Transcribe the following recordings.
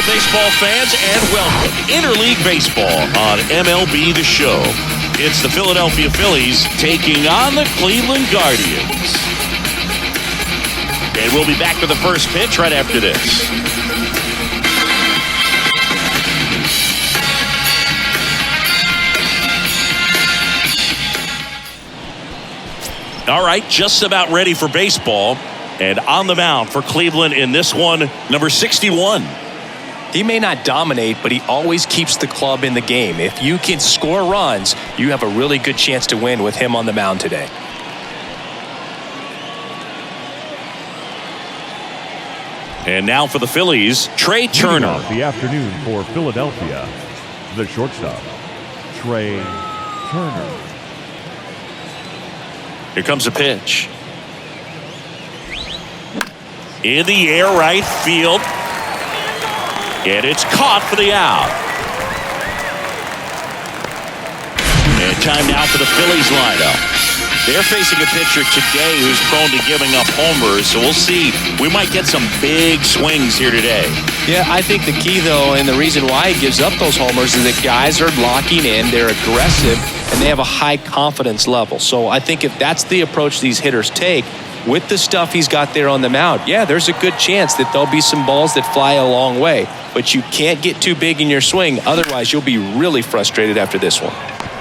baseball fans, and welcome to Interleague Baseball on MLB The Show. It's the Philadelphia Phillies taking on the Cleveland Guardians. And we'll be back with the first pitch right after this. All right, just about ready for baseball. And on the mound for Cleveland in this one, number 61. He may not dominate, but he always keeps the club in the game. If you can score runs, you have a really good chance to win with him on the mound today. And now for the Phillies, Trey Turner. The afternoon for Philadelphia, the shortstop, Trey Turner. Here comes a pitch. In the air, right field. And it's caught for the out. And time now for the Phillies lineup. They're facing a pitcher today who's prone to giving up homers, so we'll see. We might get some big swings here today. Yeah, I think the key, though, and the reason why he gives up those homers is that guys are locking in, they're aggressive, and they have a high confidence level. So I think if that's the approach these hitters take, with the stuff he's got there on the mound, yeah, there's a good chance that there'll be some balls that fly a long way. But you can't get too big in your swing, otherwise you'll be really frustrated after this one.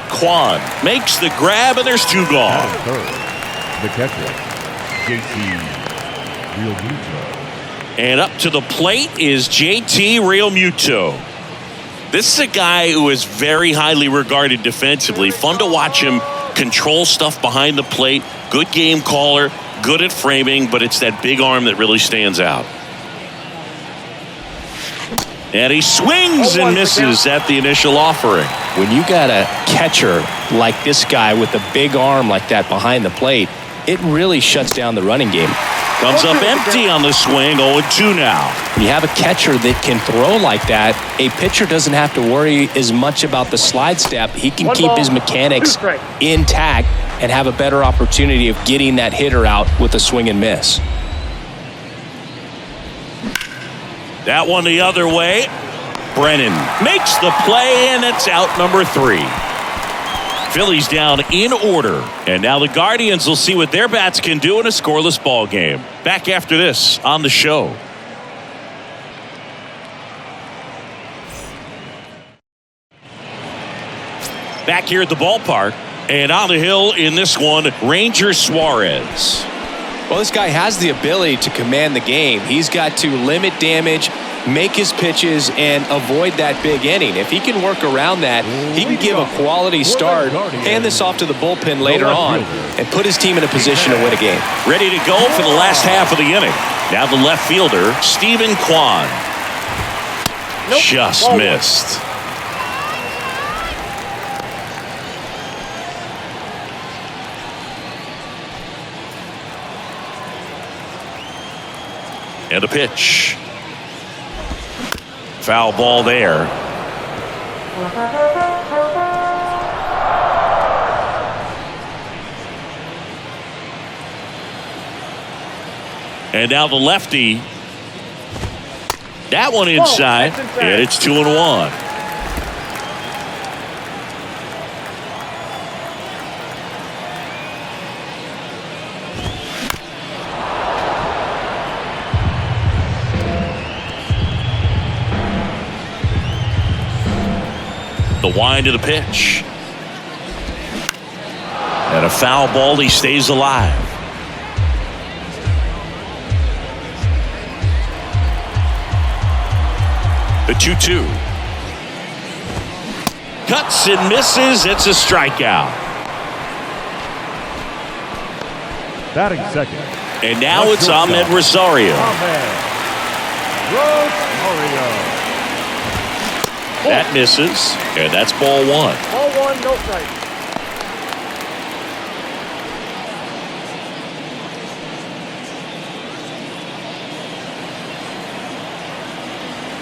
Quan makes the grab, and there's two gone. Third, the catcher, JT Realmuto. And up to the plate is JT Realmuto. This is a guy who is very highly regarded defensively. Fun to watch him control stuff behind the plate. Good game caller, good at framing, but it's that big arm that really stands out. And he swings and misses at the initial offering. When you got a catcher like this guy with a big arm like that behind the plate, it really shuts down the running game. Comes up empty on the swing, 0-2 now. When you have a catcher that can throw like that, a pitcher doesn't have to worry as much about the slide step. He can keep his mechanics intact and have a better opportunity of getting that hitter out with a swing and miss. That one the other way. Brennan makes the play, and it's out number 3. Phillies down in order. And now the Guardians will see what their bats can do in a scoreless ball game. Back after this on the show. Back here at the ballpark. And on the hill in this one, Ranger Suarez. Well, this guy has the ability to command the game. He's got to limit damage, make his pitches, and avoid that big inning. If he can work around that, he can give a quality start, hand this off to the bullpen later on, and put his team in a position to win a game. Ready to go for the last half of the inning. Now the left fielder, Stephen Quan. Just missed. And a pitch. Foul ball there. And now the lefty. That one inside. And it's 2-1. The wind of the pitch. And a foul ball. He stays alive. The 2-2. Cuts and misses. It's a strikeout. Batting second. And now it's Ahmed Rosario. Rosario. That misses, and that's ball 1. Ball 1, no strike.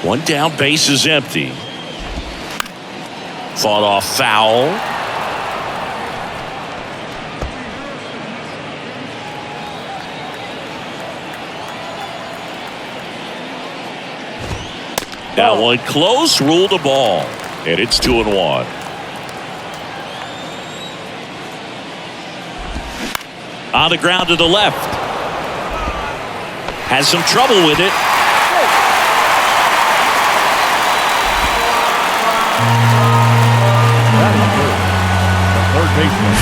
One down, base is empty. Fought off foul. That one close, ruled a ball. And it's 2-1. On the ground to the left. Has some trouble with it. That is good. The third baseman.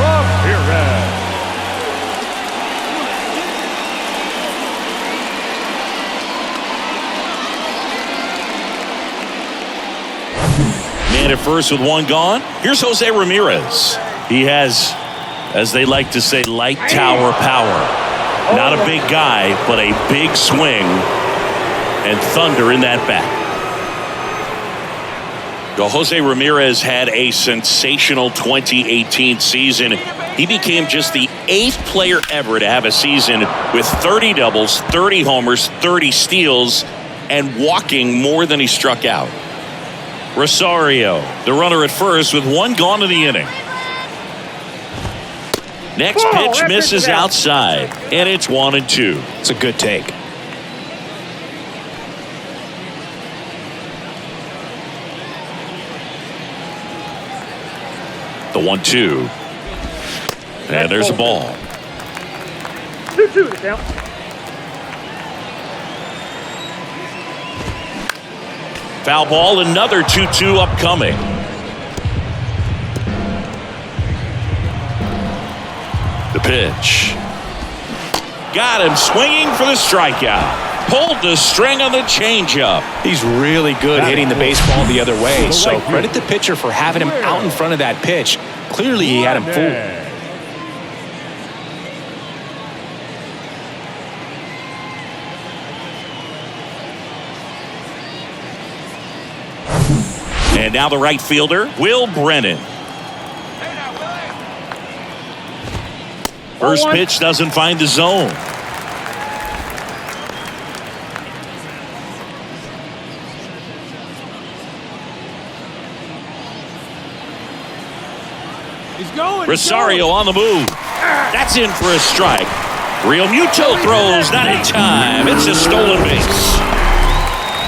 Ramirez. Man at first with one gone. Here's Jose Ramirez. He has, as they like to say, light tower power. Not a big guy, but a big swing and thunder in that bat. Jose Ramirez had a sensational 2018 season. He became just the 8th player ever to have a season with 30 doubles, 30 homers, 30 steals, and walking more than he struck out. Rosario, the runner at first with one gone in the inning. Next pitch misses outside, and it's 1-2. It's a good take. The 1-2. And there's a ball. 2-2 to count. Foul ball, another 2-2 upcoming. The pitch. Got him swinging for the strikeout. Pulled the string on the changeup. He's really good hitting the baseball the other way. So credit the pitcher for having him out in front of that pitch. Clearly he had him fooled. And now the right fielder, Will Brennan. First pitch doesn't find the zone. Rosario on the move. That's in for a strike. Real Muto throws, not in time. It's a stolen base.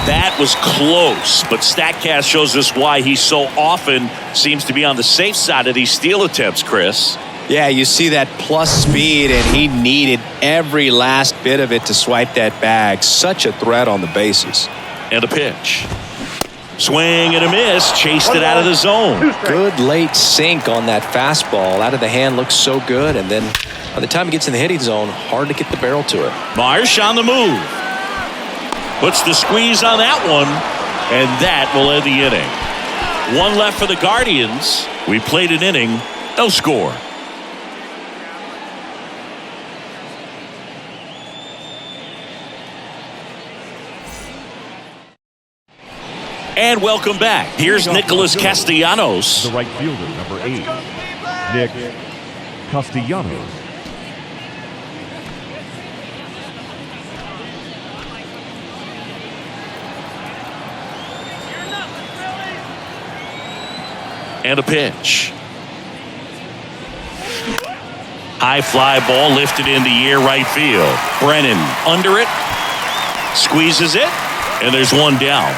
That was close, but StatCast shows us why he so often seems to be on the safe side of these steal attempts, Chris. Yeah, you see that plus speed, and he needed every last bit of it to swipe that bag. Such a threat on the bases. And a pitch. Swing and a miss. Chased it out of the zone. Good late sink on that fastball. Out of the hand looks so good, and then by the time it gets in the hitting zone, hard to get the barrel to it. Marsh on the move. Puts the squeeze on that one, and that will end the inning. One left for the Guardians. We played an inning, no score. And welcome back. Here's Nicholas Castellanos. The right fielder, number 8, Nick Castellanos. And a pitch. High fly ball lifted in the air, right field. Brennan under it. Squeezes it. And there's one down.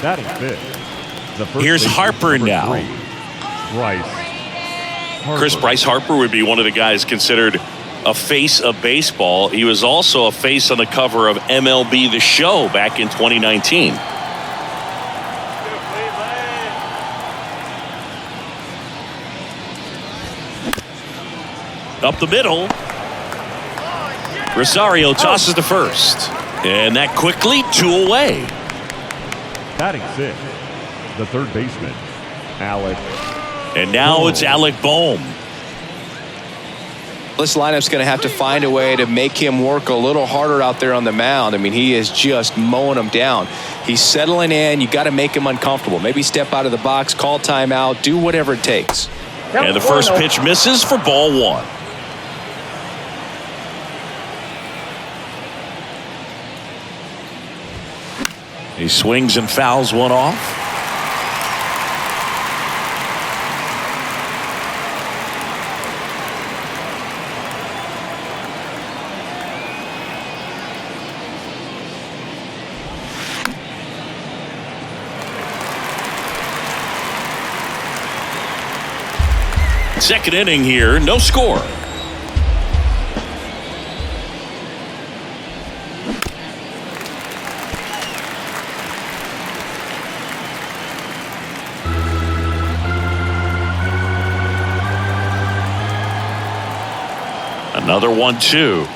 Batting fifth. The first Here's baseman, Harper number now. 3, Bryce Harper. Chris, Bryce Harper would be one of the guys considered a face of baseball. He was also a face on the cover of MLB The Show back in 2019. Up the middle. Rosario tosses to first. And that quickly 2 away. Batting sixth. The third baseman, Alec. And now it's Alec Bohm. This lineup's going to have to find a way to make him work a little harder out there on the mound. I mean, he is just mowing them down. He's settling in. You got to make him uncomfortable. Maybe step out of the box, call timeout, do whatever it takes. And the first pitch misses for ball 1. He swings and fouls one off. Second inning here, no score. Another 1-2.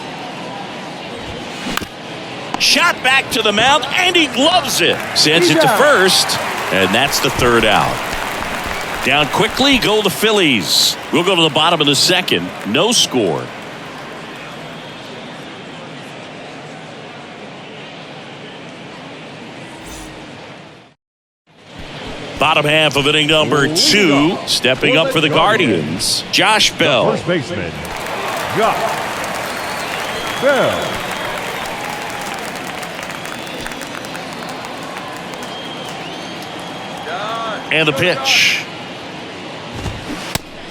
Shot back to the mound, and he gloves it. Sends it to first, and that's the third out. Down quickly go the Phillies. We'll go to the bottom of the second. No score. Bottom half of inning number 2. Stepping up for the Guardians, Josh Bell. First baseman, Josh Bell. And the pitch.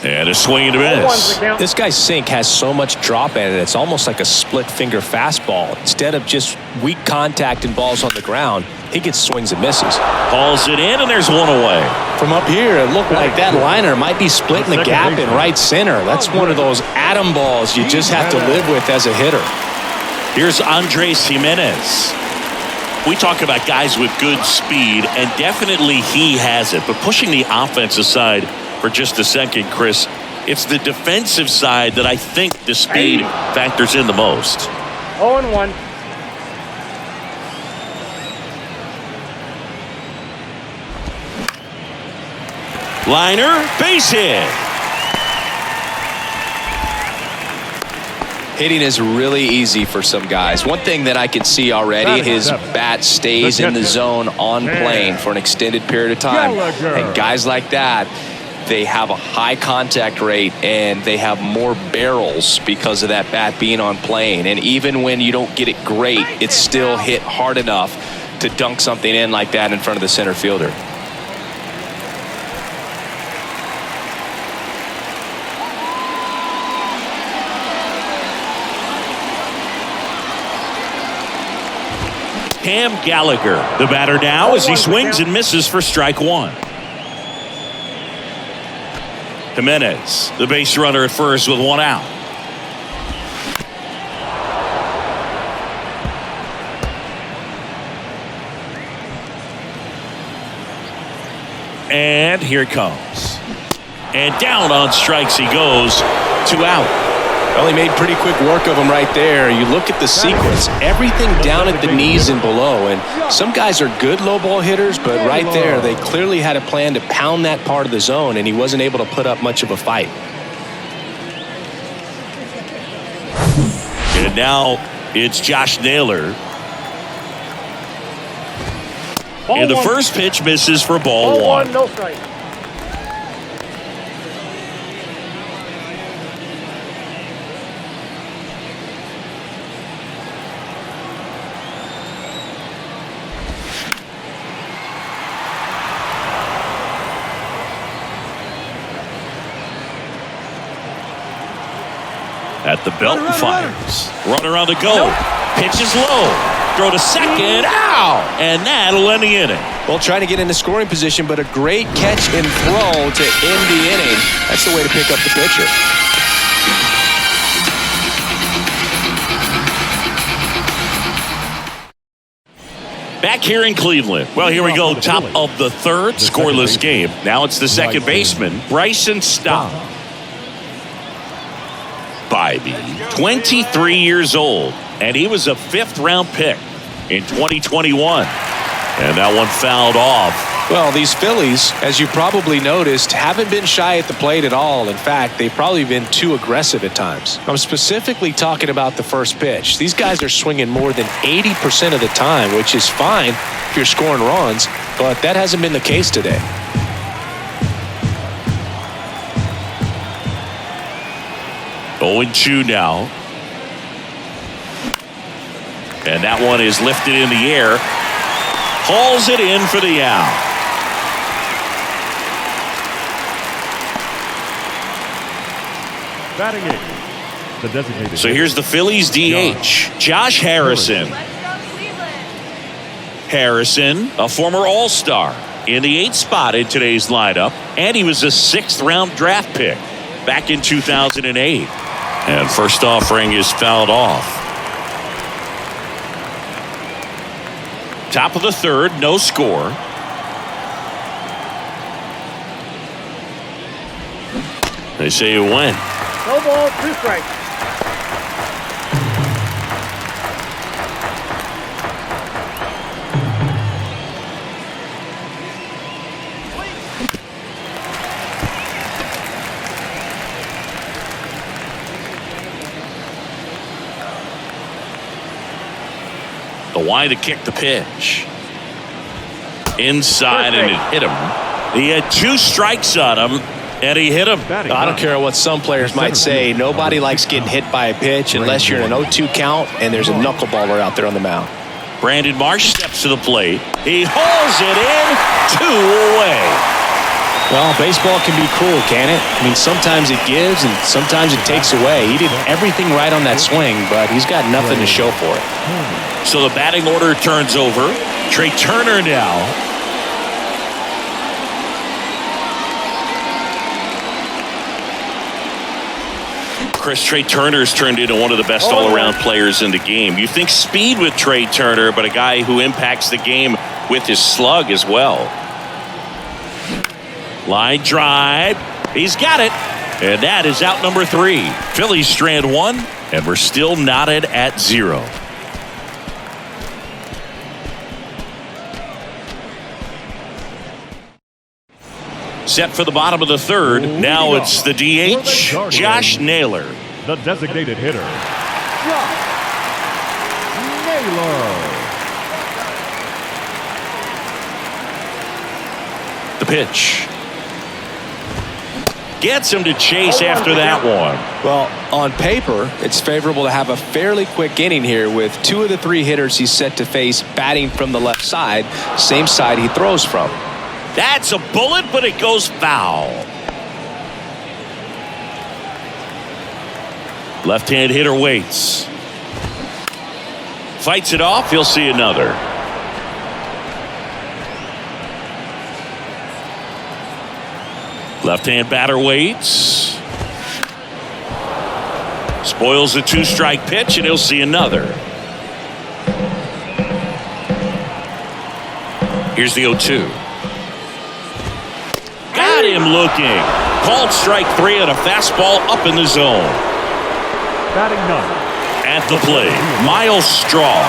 And a swing and a miss. This guy's sink has so much drop in it, it's almost like a split finger fastball. Instead of just weak contact and balls on the ground, he gets swings and misses. Hauls it in, and there's one away. From up here, it looked like that liner might be splitting the gap in right center. That's one of those atom balls you just have to live with as a hitter. Here's Andres Jimenez. We talk about guys with good speed, and definitely he has it. But pushing the offense aside for just a second, Chris, it's the defensive side that I think the speed factors in the most. 0-1. Liner, base hit. Hitting is really easy for some guys. One thing that I can see already, his bat stays in the zone on plane for an extended period of time. And guys like that, they have a high contact rate and they have more barrels because of that bat being on plane. And even when you don't get it great, it's still hit hard enough to dunk something in like that in front of the center fielder. Cam Gallagher, the batter now, as he swings and misses for strike one. Jimenez, the base runner at first with one out. And here it comes. And down on strikes he goes. 2 out. Well, he made pretty quick work of him right there. You look at the sequence, everything down at the knees and below. And some guys are good low ball hitters, but right there, they clearly had a plan to pound that part of the zone, and he wasn't able to put up much of a fight. And now it's Josh Naylor. And the first pitch misses for ball one. No strike. At the belt and fires. Runner on the go. Pitch is low. Throw to second. Ow! And that'll end the inning. Well, trying to get into scoring position, but a great catch and throw to end the inning. That's the way to pick up the pitcher. Back here in Cleveland. Well, here we go. Top of the third. Scoreless game. Now it's the second baseman, Bryson Stott. Bybee, 23 years old, and he was a 5th-round pick in 2021. And that one fouled off. Well, these Phillies, as you probably noticed, haven't been shy at the plate at all. In fact, they've probably been too aggressive at times. I'm specifically talking about the first pitch. These guys are swinging more than 80% of the time, which is fine if you're scoring runs, but that hasn't been the case today. Oh, 0-2 now. And that one is lifted in the air. Hauls it in for the out. Batting eighth, the designated. So here's the Phillies DH, Josh Harrison. Harrison, a former All-Star, in the 8th spot in today's lineup, and he was a 6th-round draft pick back in 2008. And first offering is fouled off. Top of the third, no score. They say you win. No ball, 2 strikes. The wide to kick the pitch. Inside, and it hit him. He had 2 strikes on him, and he hit him. I don't care what some players might say. Nobody likes getting hit by a pitch unless you're in an 0-2 count and there's a knuckleballer out there on the mound. Brandon Marsh steps to the plate. He hauls it in, 2 away. Well, baseball can be cruel, can it? I mean, sometimes it gives and sometimes it takes away. He did everything right on that swing, but he's got nothing to show for it. So the batting order turns over. Trey Turner now. Trey Turner's turned into one of the best all-around players in the game. You think speed with Trey Turner, but a guy who impacts the game with his slug as well. Line drive. He's got it. And that is out number 3. Phillies strand 1, and we're still knotted at 0. Set for the bottom of the third. Now it's the DH, Josh Naylor. The designated hitter, Josh Naylor. The pitch. Gets him to chase after that one. Well, on paper, it's favorable to have a fairly quick inning here with 2 of the 3 hitters he's set to face batting from the left side, same side he throws from. That's a bullet, but it goes foul. Left-hand hitter waits. Fights it off. He'll see another. Left-hand batter waits. Spoils the 2-strike pitch, and he'll see another. Here's the 0-2. Got him looking. Called strike 3 on a fastball up in the zone. Batting 9th. At the plate, Miles Straw.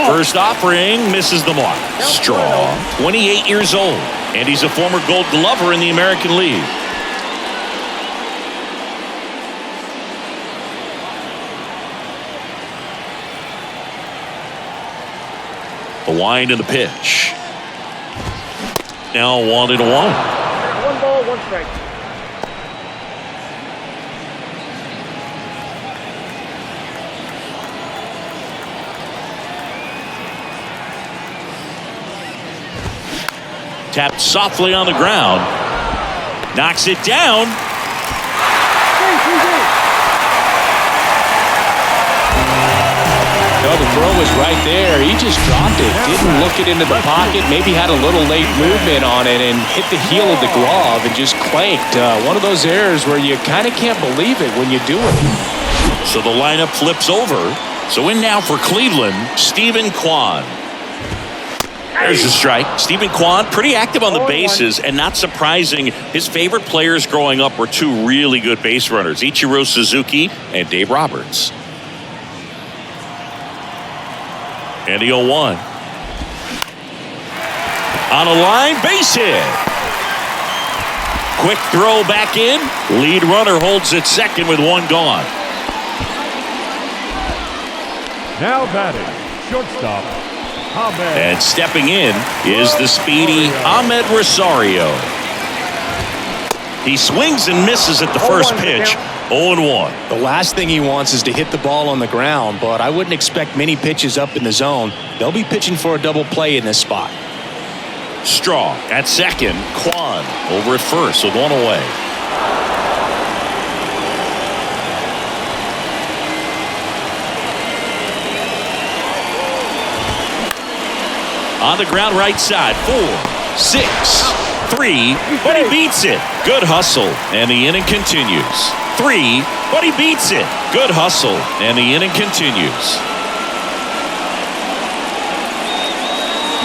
First offering misses the mark. Straw, 28 years old, and he's a former Gold Glover in the American League. The wind and the pitch. Now 1-1. 1 ball, 1 strike. Tapped softly on the ground. Knocks it down. No, the throw was right there. He just dropped it. Didn't look it into the pocket. Maybe had a little late movement on it and hit the heel of the glove and just clanked. One of those errors where you kind of can't believe it when you do it. So the lineup flips over. So in now for Cleveland, Stephen Kwan. There's the strike. Stephen Kwan, pretty active on the bases, and not surprising, his favorite players growing up were 2 really good base runners, Ichiro Suzuki and Dave Roberts. And the 0-1. On a line, base hit. Quick throw back in. Lead runner holds it second with 1 gone. Now batting, shortstop, Ahmed. And stepping in is the speedy Ahmed Rosario. He swings and misses at the first pitch. 0-1. The last thing he wants is to hit the ball on the ground, but I wouldn't expect many pitches up in the zone. They'll be pitching for a double play in this spot. Straw at second. Kwan over at first with 1 away. On the ground right side, 4. 6, 3, but he beats it. Good hustle, and the inning continues. 3, but he beats it. Good hustle, and the inning continues.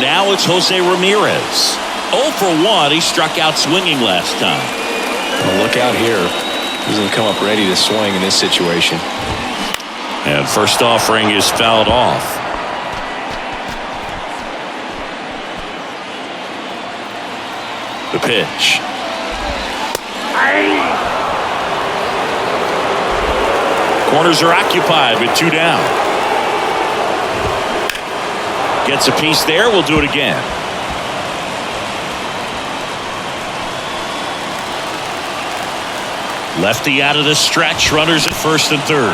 Now it's Jose Ramirez. 0 for 1. He struck out swinging last time. Well, look out here. He's going to come up ready to swing in this situation. And first offering is fouled off. The pitch. Corners are occupied with 2 down. Gets a piece there. We'll do it again. Lefty out of the stretch. Runners at first and third.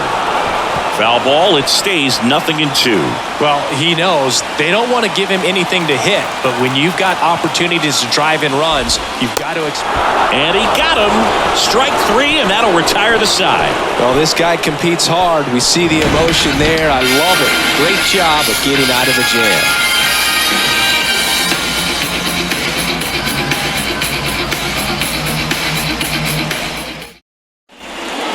Foul ball. It stays 0-2. Well, he knows they don't want to give him anything to hit, but when you've got opportunities to drive in runs, you've got to. And he got him. Strike 3, and that'll retire the side. Well, this guy competes hard. We see the emotion there. I love it. Great job of getting out of the jam.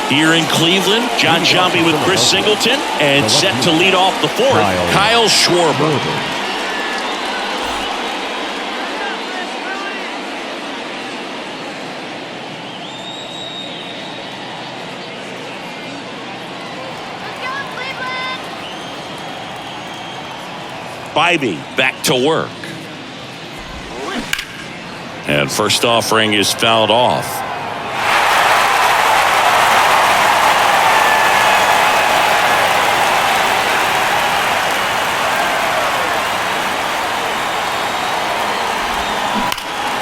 Here in Cleveland, John Sciambi with Chris Singleton, and set to lead off the fourth, Kyle Schwarber. Bybee back to work. And first offering is fouled off.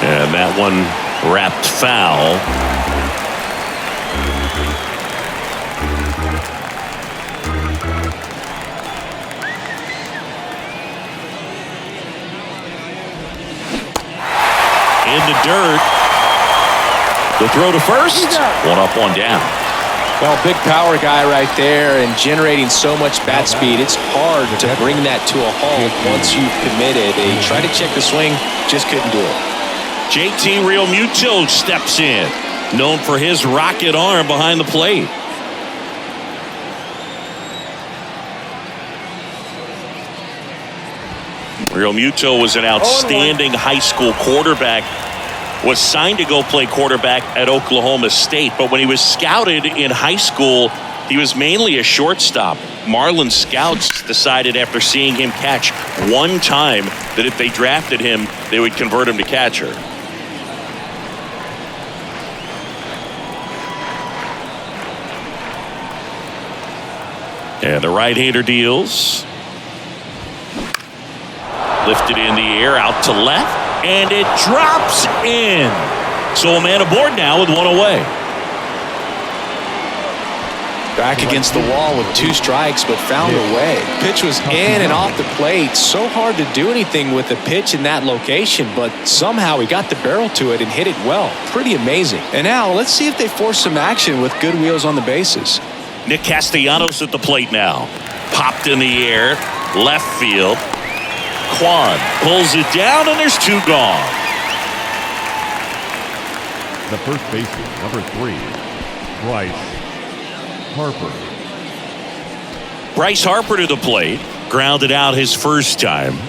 And that one wrapped foul. In the dirt. The throw to first. 1 up, 1 down. Well, big power guy right there and generating so much bat speed. It's hard to bring that to a halt once you've committed. They tried to check the swing, just couldn't do it. JT Realmuto steps in, known for his rocket arm behind the plate. Realmuto was an outstanding high school quarterback, was signed to go play quarterback at Oklahoma State, but when he was scouted in high school, he was mainly a shortstop. Marlins scouts decided after seeing him catch one time that if they drafted him, they would convert him to catcher. And the right-hander deals. Lifted in the air, out to left, and it drops in. So a man aboard now with 1 away. Back against the wall with 2 strikes, but found a way. Pitch was in and off the plate. So hard to do anything with the pitch in that location, but somehow he got the barrel to it and hit it well. Pretty amazing. And now let's see if they force some action with good wheels on the bases. Nick Castellanos at the plate now. Popped in the air, left field. Quan pulls it down, and there's 2 gone. The first baseman, number 3, Bryce Harper. Bryce Harper to the plate. Grounded out his first time.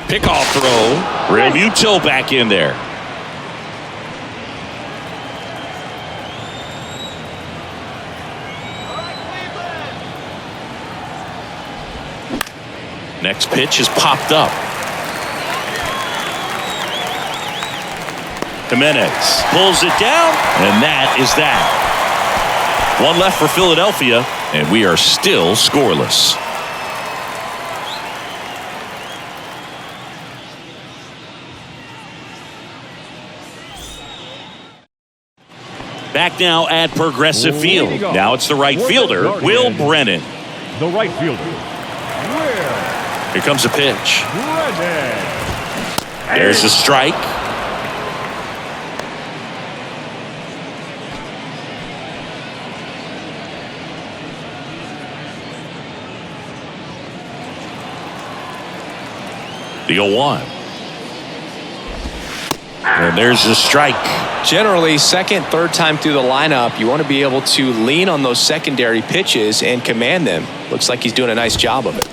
Pickoff throw. Realmuto back in there. Next pitch is popped up. Jimenez pulls it down, and that is that. 1 left for Philadelphia, and we are still scoreless. Back now at Progressive Field. Now it's the right fielder, Will Brennan. The right fielder, Here comes a pitch. There's a strike. The 0-1. And there's a strike. Generally, second, third time through the lineup, you want to be able to lean on those secondary pitches and command them. Looks like he's doing a nice job of it.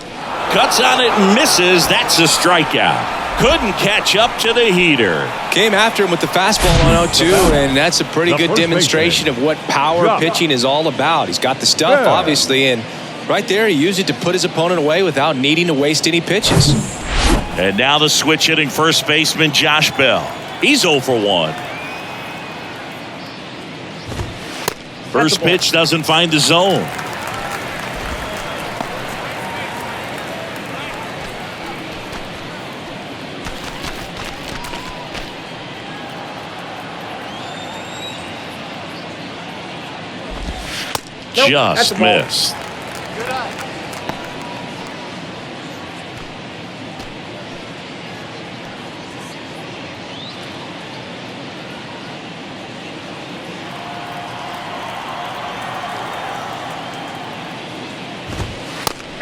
Cuts on it and misses. That's a strikeout. Couldn't catch up to the heater. Came after him with the fastball on 0-2, and that's a pretty good demonstration of what power pitching is all about. He's got the stuff, obviously, and right there he used it to put his opponent away without needing to waste any pitches. And now the switch hitting first baseman Josh Bell. He's 0 for 1. First pitch doesn't find the zone. Nope, just missed.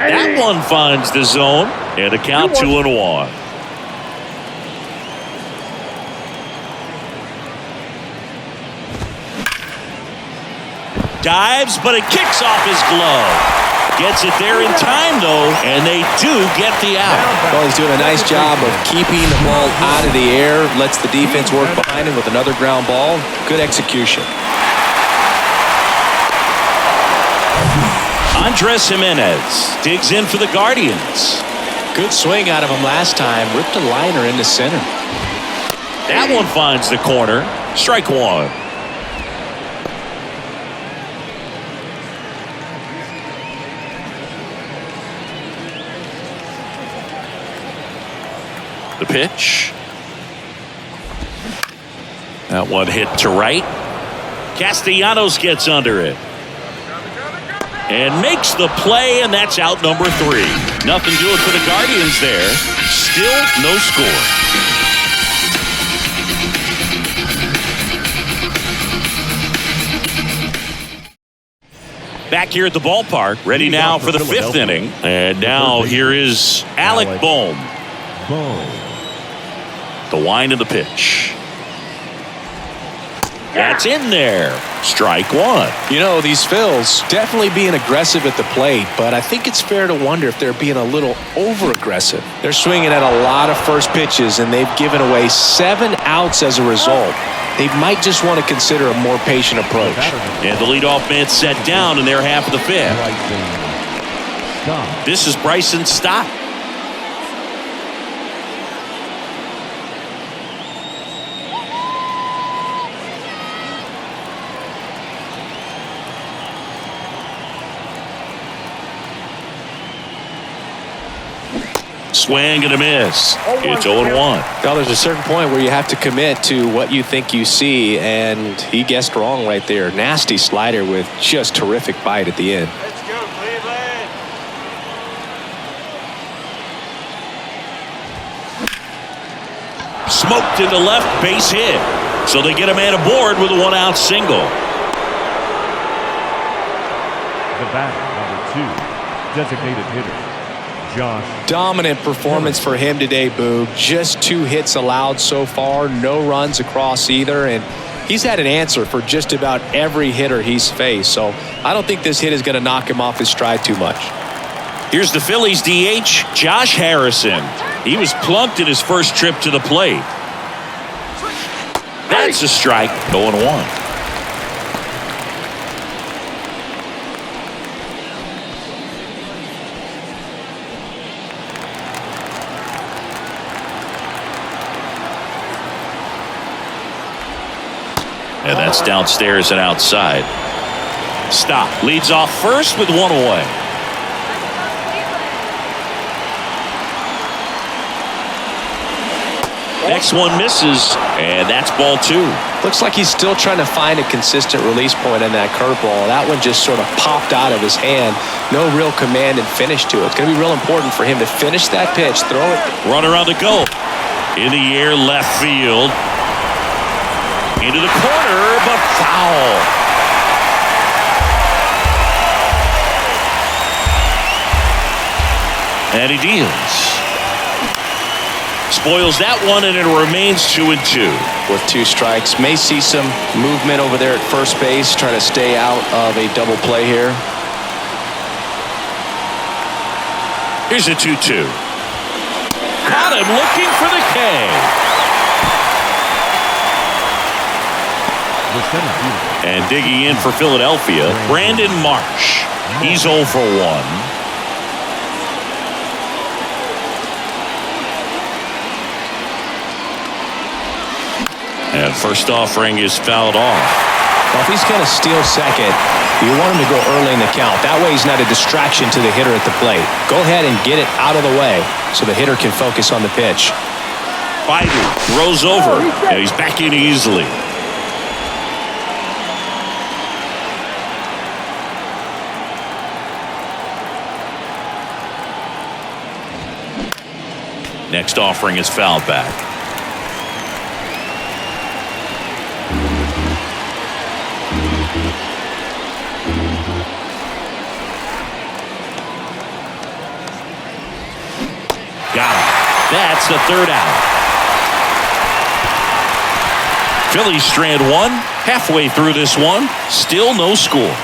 That one finds the zone, and a count 2-1. Dives, but it kicks off his glove. Gets it there in time, though, and they do get the out. Well, he's doing a nice job of keeping the ball out of the air. Lets the defense work behind him with another ground ball. Good execution. Andres Jimenez digs in for the Guardians. Good swing out of him last time. Ripped a liner into center. That one finds the corner. Strike 1. The pitch. That one hit to right. Castellanos gets under it. And makes the play, and that's out number 3. Nothing doing for the Guardians there. Still no score. Back here at the ballpark, ready now for the 5th inning. And now here is Alec Bohm. The wind of the pitch. That's in there. Strike 1. You know, these Phils definitely being aggressive at the plate, but I think it's fair to wonder if they're being a little over-aggressive. They're swinging at a lot of first pitches, and they've given away 7 outs as a result. They might just want to consider a more patient approach. And the leadoff man set down in their half of the 5th. This is Bryson Stott. Swing and a miss. It's 0-1. Well, there's a certain point where you have to commit to what you think you see, and he guessed wrong right there. Nasty slider with just terrific bite at the end. Let's go, Cleveland. Smoked into left, base hit. So they get a man aboard with a 1-out single. The batter, number 2, designated hitter, Josh. Dominant performance for him today, Boog. Just 2 hits allowed so far, no runs across either, and he's had an answer for just about every hitter he's faced. So I don't think this hit is going to knock him off his stride too much. Here's the Phillies DH, Josh Harrison. He was plunked in his first trip to the plate. That's a strike, 0-1. And that's downstairs and outside. Stop. Leads off first with 1 away. Next one misses, and that's ball 2. Looks like he's still trying to find a consistent release point on that curveball. That one just sort of popped out of his hand. No real command and finish to it. It's going to be real important for him to finish that pitch, throw it. Runner on the go. In the air, left field. Into the corner, but foul. And he deals. Spoils that one, and it remains 2-2. With 2 strikes, may see some movement over there at first base, trying to stay out of a double play here. Here's a 2-2. Caught him looking for the K. And digging in for Philadelphia, Brandon Marsh. He's 0 for 1. And first offering is fouled off. Well, if he's going to steal second, you want him to go early in the count. That way he's not a distraction to the hitter at the plate. Go ahead and get it out of the way so the hitter can focus on the pitch. Biden throws over, and he's back in easily. Next offering is fouled back. Got it. That's the 3rd out. Phillies strand 1. Halfway through this one. Still no score.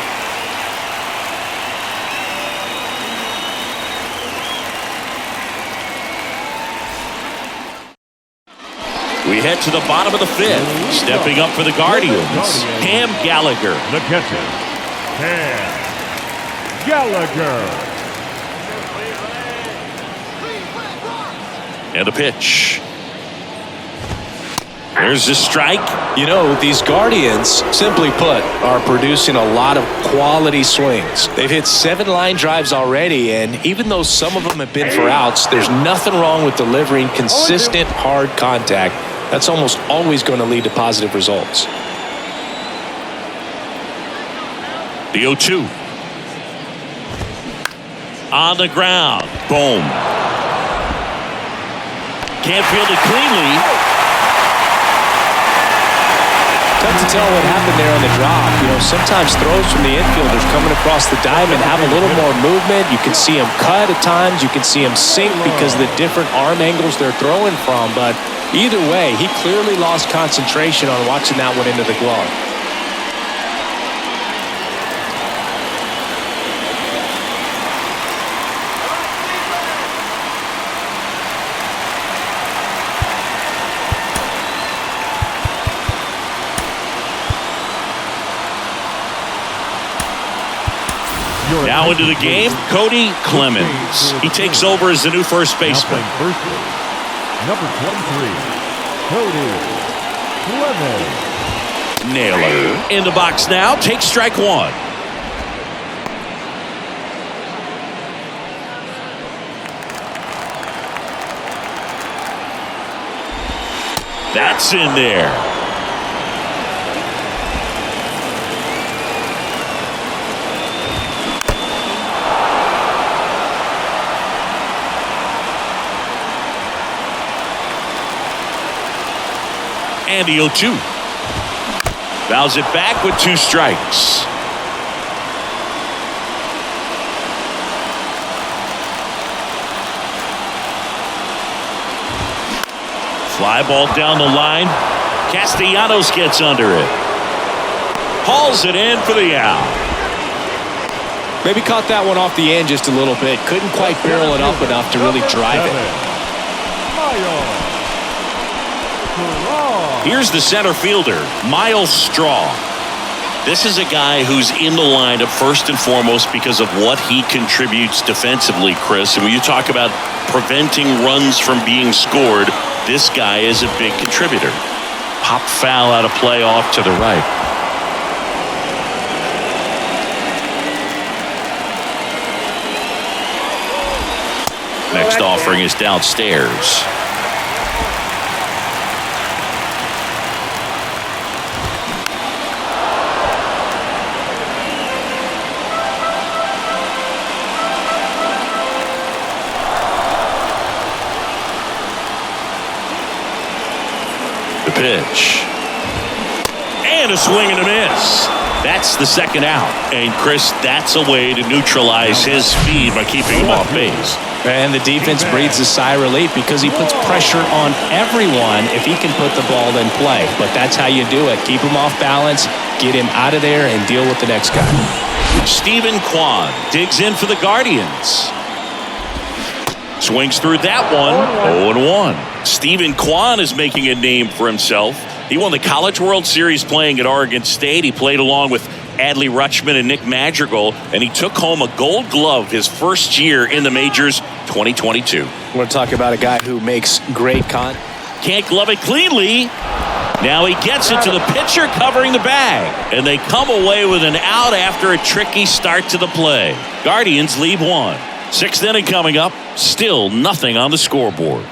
We head to the bottom of the 5th. Stepping up for the Guardians, Cam Gallagher. The catcher, Cam Gallagher. And a pitch. There's the strike. You know, these Guardians, simply put, are producing a lot of quality swings. They've hit 7 line drives already, and even though some of them have been for outs, there's nothing wrong with delivering consistent, hard contact. That's almost always going to lead to positive results. The 0-2. On the ground. Boom. Can't field it cleanly. Tough to tell what happened there on the drop. You know, sometimes throws from the infielders coming across the diamond have a little more movement. You can see them cut at times. You can see them sink because of the different arm angles they're throwing from. But either way, he clearly lost concentration on watching that one into the glove. Now into the game, Cody Clemens. He takes over as the new first baseman. Number 23, Cody Clemens. Naylor in the box now. Takes strike 1. That's in there. And the 0-2. Fouls it back with 2 strikes. Fly ball down the line. Castellanos gets under it. Hauls it in for the out. Maybe caught that one off the end just a little bit. Couldn't quite barrel it up enough to really drive it. Here's the center fielder, Miles Straw. This is a guy who's in the lineup first and foremost because of what he contributes defensively, Chris. And when you talk about preventing runs from being scored, this guy is a big contributor. Pop foul out of play off to the right. Next offering is downstairs. The pitch. And a swing and a miss. That's the 2nd out. And Chris, that's a way to neutralize his speed by keeping him off base. And the defense breathes a sigh of relief because he puts pressure on everyone if he can put the ball in play. But that's how you do it. Keep him off balance, get him out of there, and deal with the next guy. Stephen Kwan digs in for the Guardians. Swings through that one. 0-1. Stephen Kwan is making a name for himself. He won the College World Series playing at Oregon State. He played along with Adley Rutschman and Nick Madrigal, and he took home a Gold Glove his first year in the majors, 2022. We're going to talk about a guy who makes great Can't glove it cleanly. Now he gets it to the pitcher covering the bag, and they come away with an out after a tricky start to the play. Guardians lead 1. 6th inning coming up. Still nothing on the scoreboard.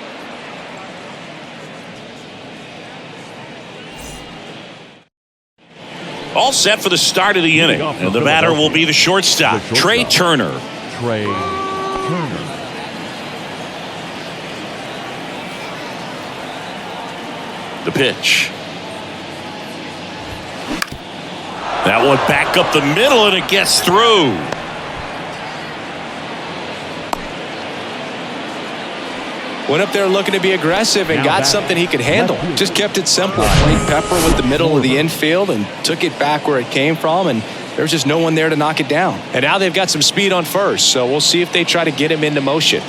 All set for the start of the inning, and the batter will be the shortstop, Trey Turner. Trey Turner. The pitch. That one back up the middle, and it gets through. Went up there looking to be aggressive and got something he could handle. Just kept it simple. Played Pepper with the middle of the infield and took it back where it came from, and there's just no one there to knock it down. And now they've got some speed on first, so we'll see if they try to get him into motion.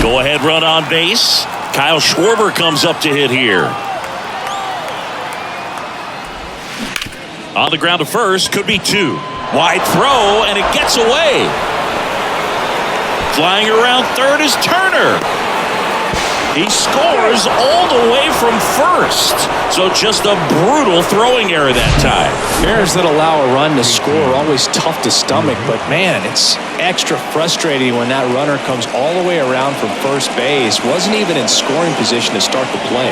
Go ahead run on base. Kyle Schwarber comes up to hit here. On the ground to first, could be 2. Wide throw, and it gets away. Flying around third is Turner. He scores all the way from first. So just a brutal throwing error that time. Errors that allow a run to score are always tough to stomach, but man, it's extra frustrating when that runner comes all the way around from first base. Wasn't even in scoring position to start the play.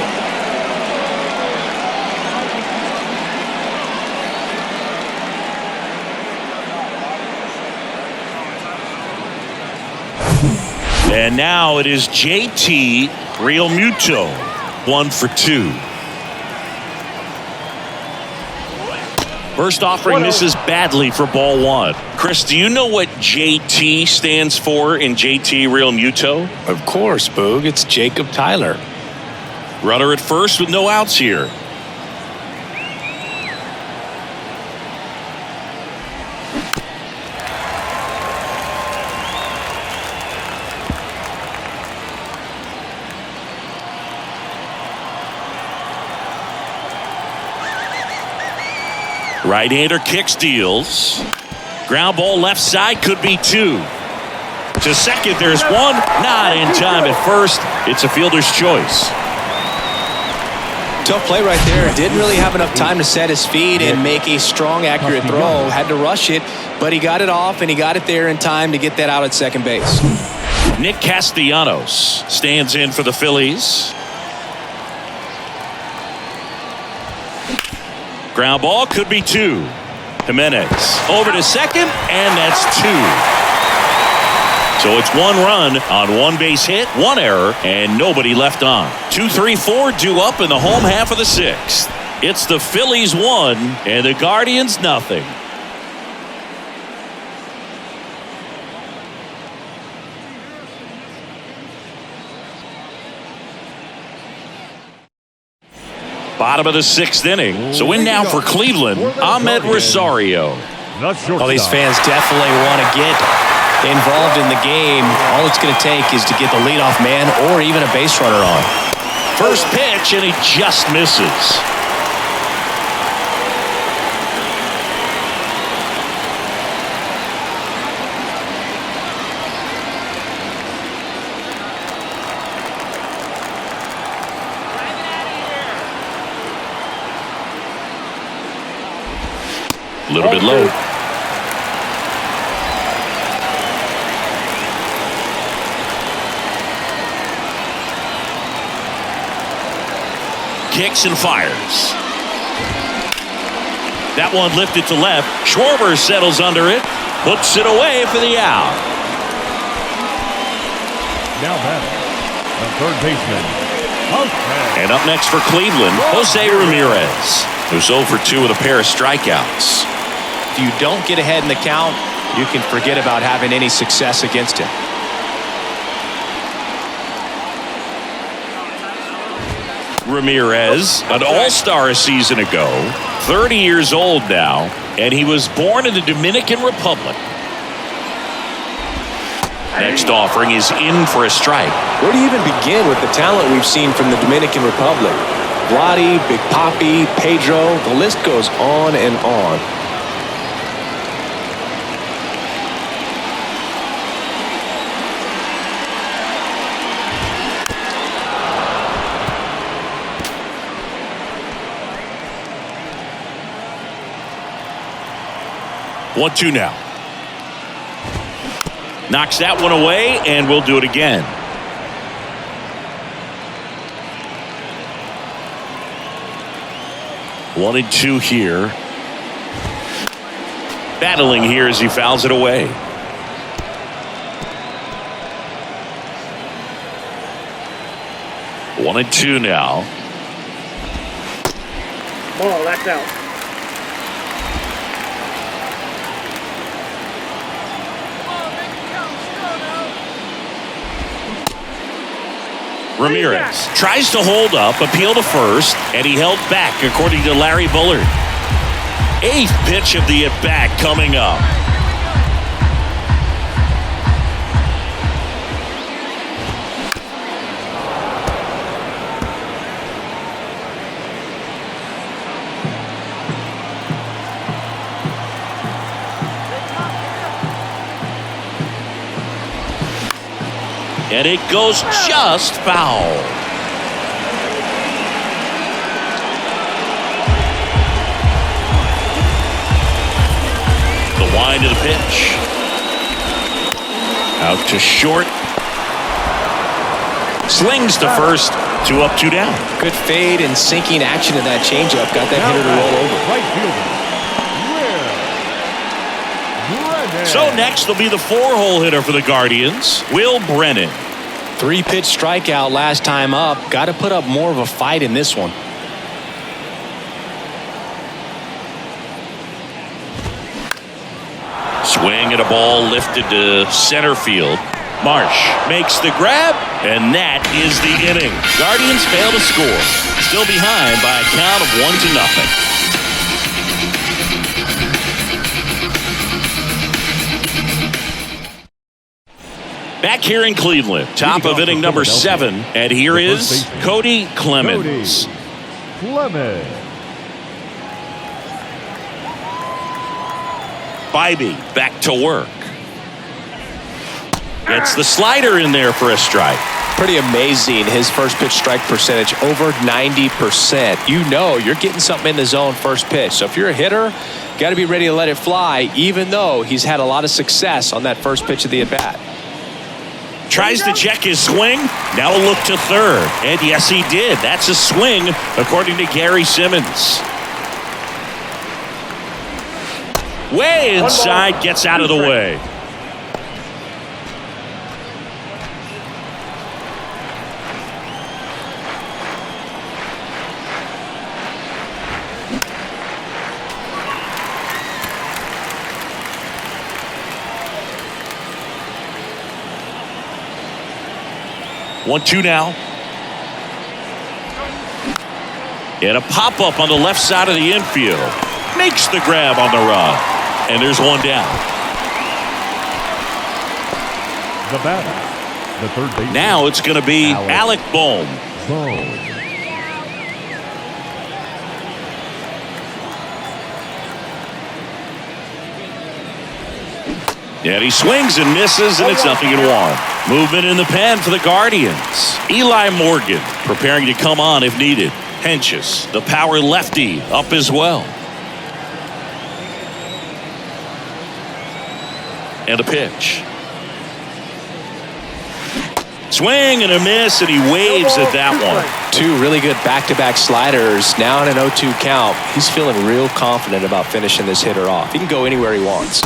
And now it is JT Realmuto, 1 for 2. First offering misses badly for ball 1. Chris, do you know what JT stands for in JT Realmuto? Of course, Boog. It's Jacob Tyler. Runner at first with no outs here. Right-hander kicks, deals. Ground ball left side, could be 2. To second, there's 1. Not in time at first. It's a fielder's choice. Tough play right there. Didn't really have enough time to set his feet and make a strong, accurate throw. Had to rush it, but he got it off, and he got it there in time to get that out at second base. Nick Castellanos stands in for the Phillies. Ground ball could be 2. Jimenez over to second, and that's 2. So it's 1 run on 1 base hit, 1 error, and nobody left on. 2, 3, 4 due up in the home half of the 6th. It's the Phillies 1 and the Guardians nothing. Bottom of the 6th inning. So in now for Cleveland, Ahmed Rosario. Well, these fans definitely want to get involved in the game. All it's going to take is to get the leadoff man or even a base runner on. First pitch, and he just misses. A little bit low. Kicks and fires. That one lifted to left. Schwarber settles under it. Puts it away for the out. Now batting, the third baseman, And up next for Cleveland, Jose Ramirez, who's 0 for 2 with a pair of strikeouts. If you don't get ahead in the count, you can forget about having any success against him. Ramirez, an all-star a season ago, 30 years old now, and he was born in the Dominican Republic. Next offering is in for a strike. Where do you even begin with the talent we've seen from the Dominican Republic? Vladi, Big Papi, Pedro, the list goes on and on. One, two now. Knocks that one away, and we'll do it again. One and two here. Battling here as he fouls it away. One and two now. Ball, that's out. Ramirez tries to hold up, appeal to first, and he held back according to Larry Bullard. Eighth pitch of the at-bat coming up. And it goes just foul. The wind of the pitch. Out to short. Slings to first. 2 up, 2 down. Good fade and sinking action in that changeup. Got that hitter to roll over. Right fielder. So next will be the 4-hole hitter for the Guardians, Will Brennan. 3-pitch strikeout last time up. Got to put up more of a fight in this one. Swing and a ball lifted to center field. Marsh makes the grab, and that is the inning. Guardians fail to score. Still behind by a count of 1-0. Back here in Cleveland, top of inning number 7, and here is Cody Clemens. Bybee back to work. Gets the slider in there for a strike. Pretty amazing, his first pitch strike percentage over 90%. You know you're getting something in the zone first pitch. So if you're a hitter, got to be ready to let it fly, even though he's had a lot of success on that first pitch of the at-bat. Tries to check his swing. Now a look to third. And yes, he did. That's a swing, according to Gary Simmons. Way inside, gets out of the way. One, two now. And a pop-up on the left side of the infield. Makes the grab on the run. And there's one down. The batter, the third baseman. Now it's going to be Alec Bohm. And he swings and misses, and it's 0-1. Movement in the pen for the Guardians. Eli Morgan preparing to come on if needed. Henches, the power lefty, up as well. And a pitch. Swing and a miss, and he waves at that one. 2 really good back-to-back sliders. Now in an 0-2 count. He's feeling real confident about finishing this hitter off. He can go anywhere he wants.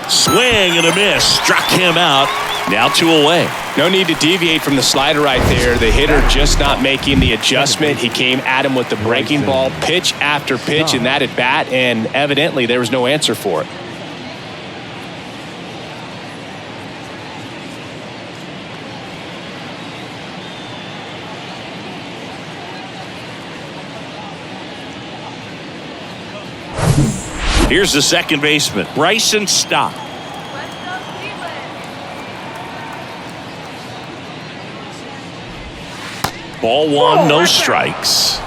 Swing and a miss. Struck him out. Now 2 away. No need to deviate from the slider right there. The hitter just not making the adjustment. He came at him with the breaking ball pitch after pitch in that at bat, and evidently there was no answer for it. Here's the second baseman, Bryson Stott. Ball one, no strikes.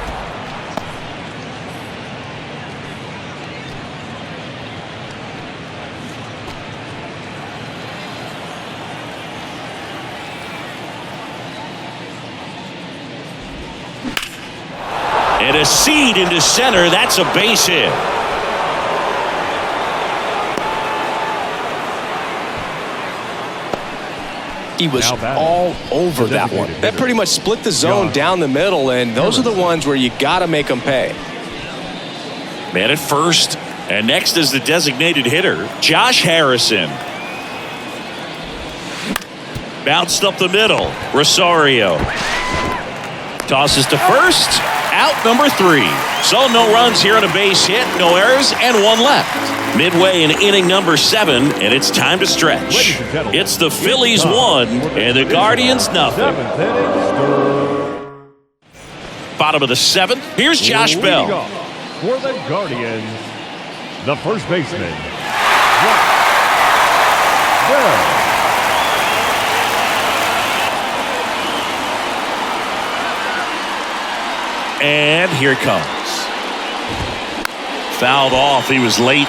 And a seed into center. That's a base hit. He was all over that one. That pretty much split the zone down the middle, and those are the ones where you got to make them pay. Man at first, and next is the designated hitter, Josh Harrison. Bounced up the middle, Rosario. Tosses to first, out number 3. So no runs here on a base hit, no errors, and one left. Midway in inning number 7, and it's time to stretch. It's the Phillies 1 and the Guardians nothing. Bottom of the 7th, here's Josh Bell. For the Guardians, the first baseman, Bell. And here it comes. Fouled off. He was late.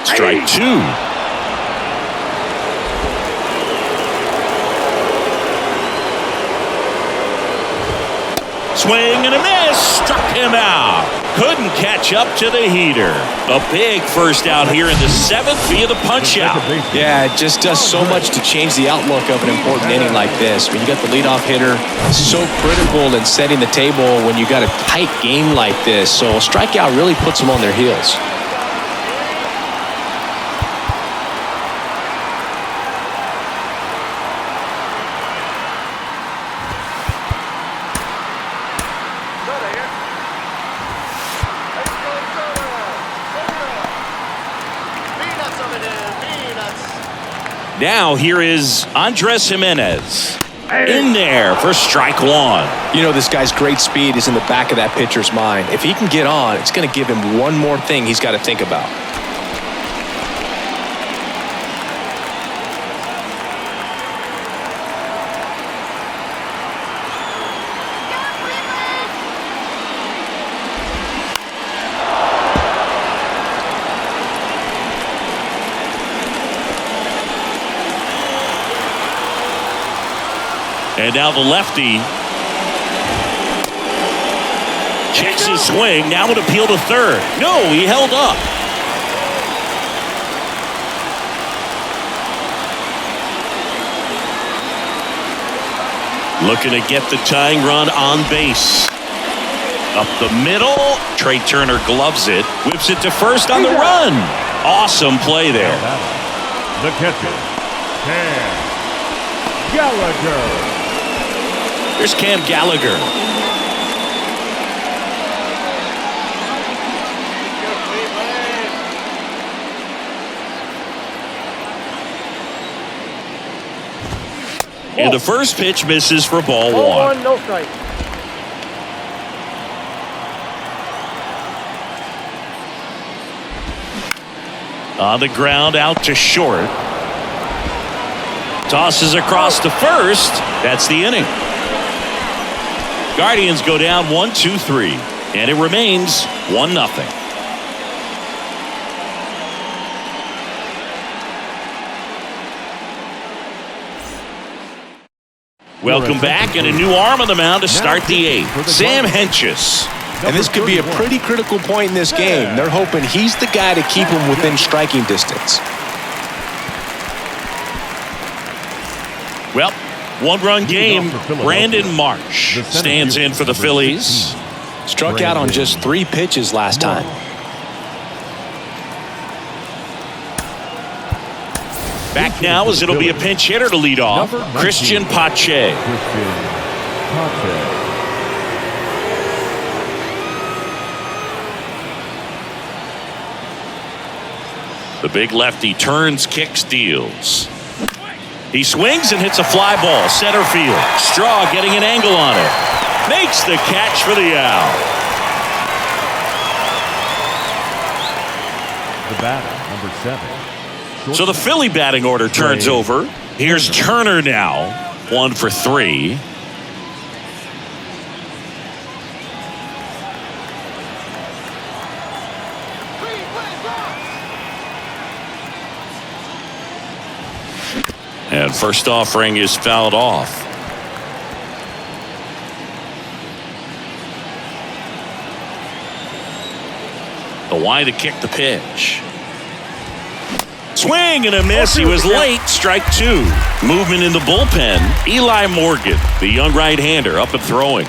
Strike 2. Swing and a miss. Struck him out. Couldn't catch up to the heater. A big first out here in the 7th via the punch out. Yeah, it just does so much to change the outlook of an important inning like this. When you got the leadoff hitter, so critical in setting the table when you got a tight game like this. So a strikeout really puts them on their heels. Now here is Andres Jimenez in there for strike 1. You know, this guy's great speed is in the back of that pitcher's mind. If he can get on, it's going to give him one more thing he's got to think about. And now the lefty checks his swing. Now would appeal to third. No, he held up. Looking to get the tying run on base. Up the middle. Trey Turner gloves it. Whips it to first on the run. Awesome play there. The catcher, Cam Gallagher. Here's Cam Gallagher. And the first pitch misses for ball 1. No strike. On the ground, out to short. Tosses across to first. That's the inning. Guardians go down 1-2-3, and it remains 1-0. Welcome back, and a new arm on the mound to start the 8th. Sam Hentges. And this could be a pretty critical point in this game. They're hoping he's the guy to keep him within striking distance. Well, one-run game. Brandon Marsh stands in for the Phillies. Struck out on just 3 pitches last time. Back now as it'll be a pinch hitter to lead off. Christian Pache. The big lefty turns, kicks, deals. He swings and hits a fly ball, center field. Straw getting an angle on it. Makes the catch for the out. The batter, number 7. So the Philly batting order turns over. Here's Turner now, 1 for 3. And first offering is fouled off. The wide to kick the pitch. Swing and a miss. He was late. Strike 2. Movement in the bullpen. Eli Morgan, the young right-hander, up and throwing.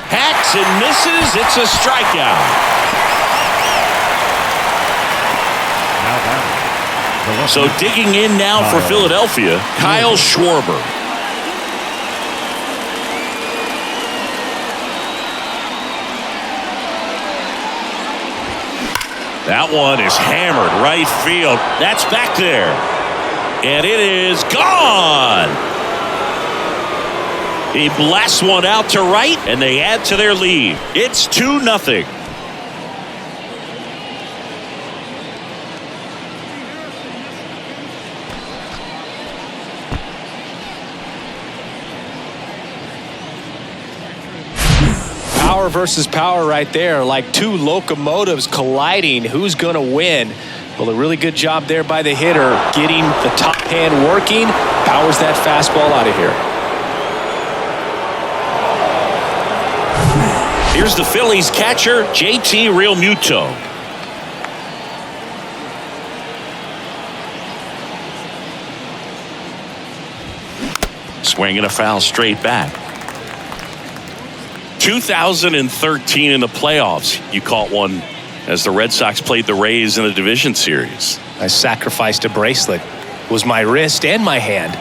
Hacks and misses. It's a strikeout. So digging in now for Philadelphia, Kyle Schwarber. That one is hammered right field. That's back there. And it is gone. He blasts one out to right, and they add to their lead. It's 2-0. Power versus power right there, like two locomotives colliding. Who's going to win? Well, a really good job there by the hitter, getting the top hand working. Powers that fastball out of here. Here's the Phillies catcher, JT Realmuto. Swinging a foul straight back. 2013 in the playoffs, you caught one as the Red Sox played the Rays in a division series. I sacrificed a bracelet. It was my wrist and my hand.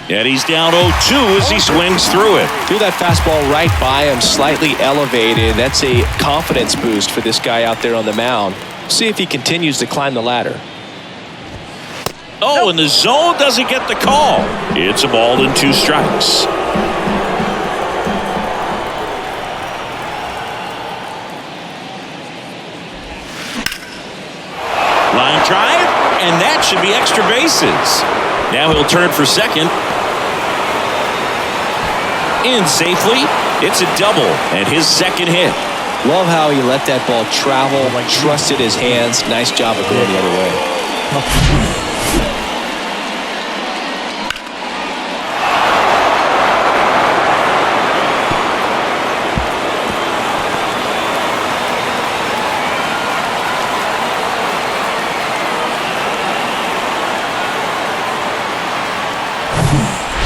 And he's down 0-2 as he swings through it. Threw that fastball right by him, slightly elevated. That's a confidence boost for this guy out there on the mound. See if he continues to climb the ladder. Oh, and the zone doesn't get the call. It's a ball and 2 strikes. Line drive, and that should be extra bases. Now he'll turn for second. In safely. It's a double and his second hit. Love how he let that ball travel, trusted his hands. Nice job of going the other way.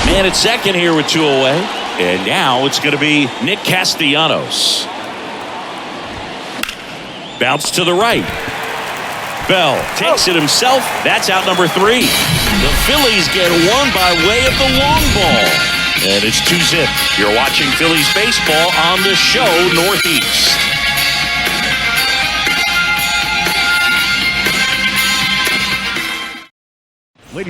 Man at second here with 2 away. And now it's going to be Nick Castellanos. Bounce to the right. Bell takes it himself. That's out number 3. The Phillies get one by way of the long ball. And it's 2-zip. You're watching Phillies baseball on the show Northeast.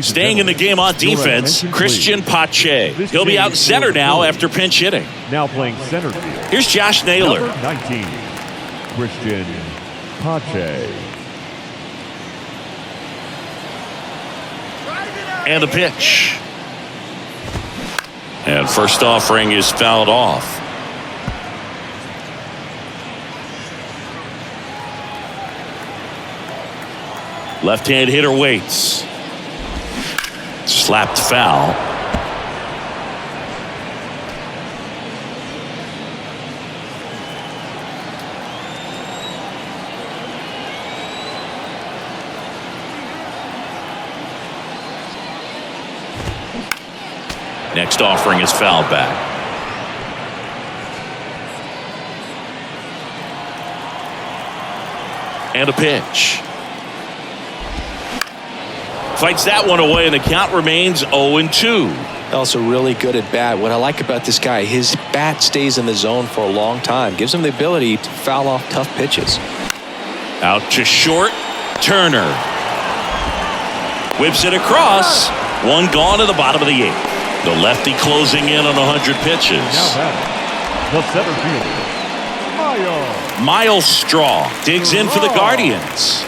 Staying in the game on defense, Christian Pache. He'll be out center now after pinch hitting. Now playing center field. Here's Josh Naylor. Number 19, Christian Pache. And a pitch. And first offering is fouled off. Left-hand hitter waits. Slapped foul. Next offering is fouled back. And a pitch. Fights that one away, and the count remains 0-2. Also really good at bat. What I like about this guy, his bat stays in the zone for a long time. Gives him the ability to foul off tough pitches. Out to short. Turner whips it across. One gone to the bottom of the 8th. The lefty closing in on 100 pitches. Now batting, the center fielder, Miles Straw digs in for the Guardians.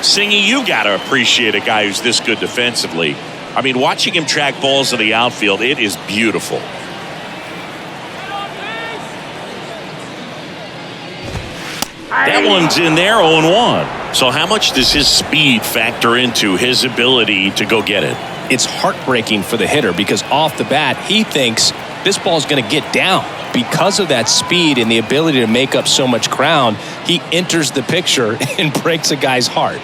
Singy, you got to appreciate a guy who's this good defensively. I mean, watching him track balls in the outfield, it is beautiful. That one's in there, 0-1. So how much does his speed factor into his ability to go get it? It's heartbreaking for the hitter because off the bat, he thinks this ball's going to get down. Because of that speed and the ability to make up so much ground, he enters the picture and breaks a guy's heart.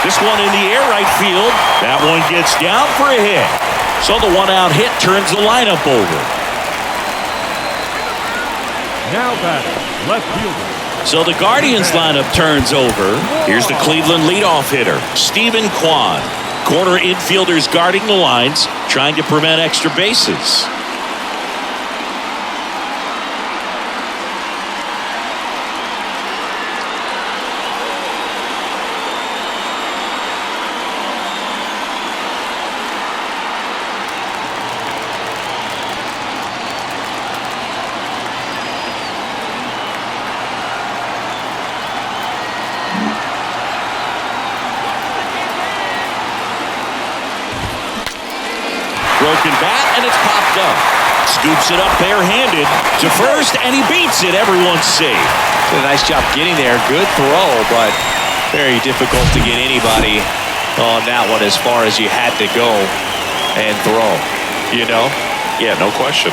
This one in the air right field. That one gets down for a hit. So the one-out hit turns the lineup over. now batting, left fielder. So the Guardians lineup turns over. Here's the Cleveland leadoff hitter, Stephen Kwan. Corner infielders guarding the lines, trying to prevent extra bases. Broken bat, and it's popped up. Scoops it up barehanded to first, and he beats it. Everyone's safe. Did a nice job getting there. Good throw, but very difficult to get anybody on that one as far as you had to go and throw. You know? Yeah, no question.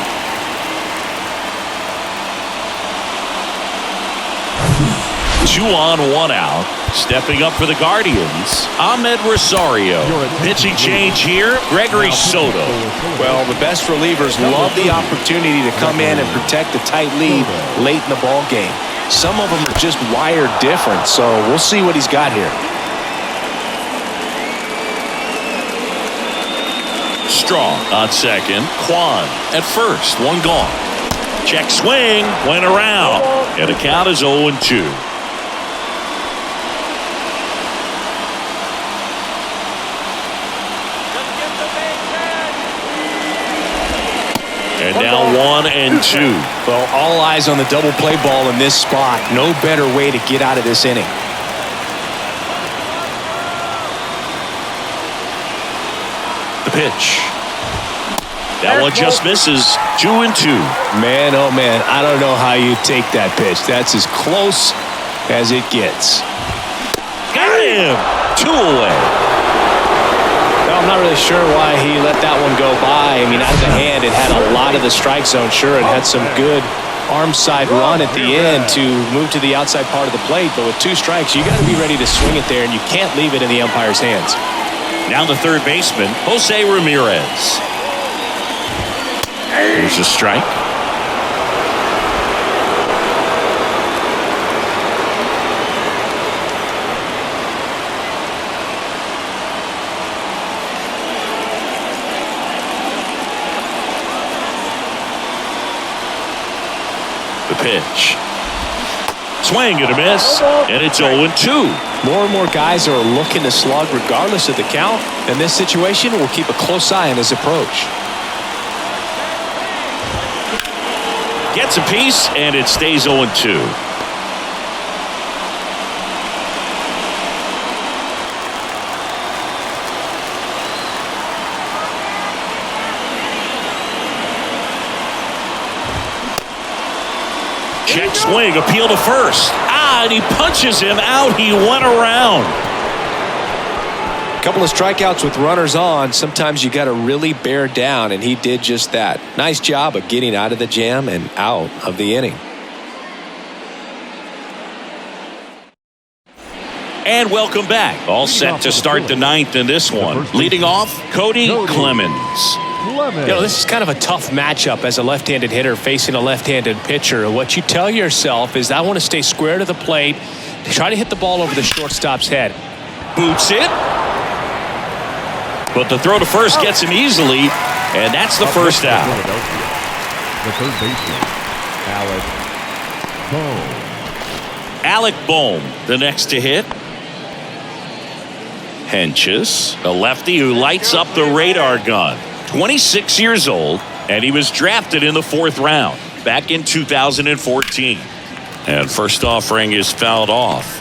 Two on, one out. Stepping up for the Guardians, Ahmed Rosario. Pitching change here, Gregory Soto. Well, the best relievers love the opportunity to come in and protect the tight lead late in the ball game. Some of them are just wired different, so we'll see what he's got here. Strong on second, Kwan at first, one gone. Check swing, went around, and the count is 0-2. And now 1-2. Well, all eyes on the double play ball in this spot. No better way to get out of this inning. The pitch. That one just misses. 2-2. Man, oh man, I don't know how you take that pitch. That's as close as it gets. Got him. 2 away. I'm not really sure why he let that one go by. I mean, out of the hand, it had a lot of the strike zone. Sure, it had some good arm side run at the end to move to the outside part of the plate. But with 2 strikes, you got to be ready to swing it there, and you can't leave it in the umpire's hands. Now the third baseman, Jose Ramirez. Here's a strike. The pitch. Swing and a miss, and it's 0-2. More and more guys are looking to slug regardless of the count. In this situation, we'll keep a close eye on his approach. Gets a piece, and it stays 0-2. Check swing, appeal to first. And he punches him out. He went around. A couple of strikeouts with runners on. Sometimes you got to really bear down, and he did just that. Nice job of getting out of the jam and out of the inning. And welcome back. All set to start the 9th in this one. Leading off, Cody Clemens. You know, this is kind of a tough matchup as a left-handed hitter facing a left-handed pitcher. What you tell yourself is I want to stay square to the plate, Try to hit the ball over the shortstop's head. Boots it. But the throw to first gets him easily, and that's the first out. The third baseman, Alec Bohm, the next to hit. Henches, a lefty who lights up the radar gun. 26 years old, and he was drafted in the 4th round back in 2014. And first offering is fouled off.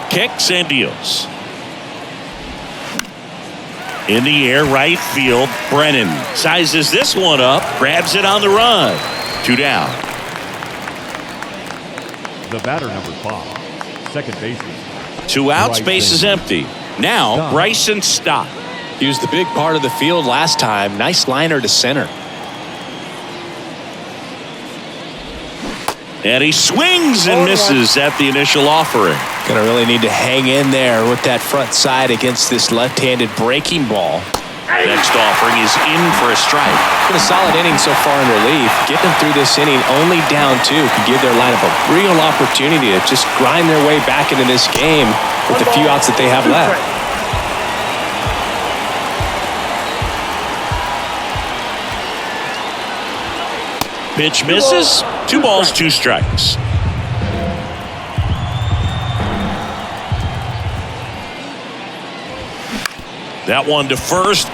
Kicks and deals. In the air, right field. Brennan sizes this one up, grabs it on the run. 2 down. The batter, number 5, second baseman. 2 out, space is empty. Now, Bryson Stott. He was the big part of the field last time. Nice liner to center. And he swings and misses at the initial offering. Gonna really need to hang in there with that front side against this left-handed breaking ball. Next offering is in for a strike. Been a solid inning so far in relief. Getting them through this inning only down 2 could give their lineup a real opportunity to just grind their way back into this game with the few outs that they have left. Pitch misses. 2 balls, 2 strikes. That one to first.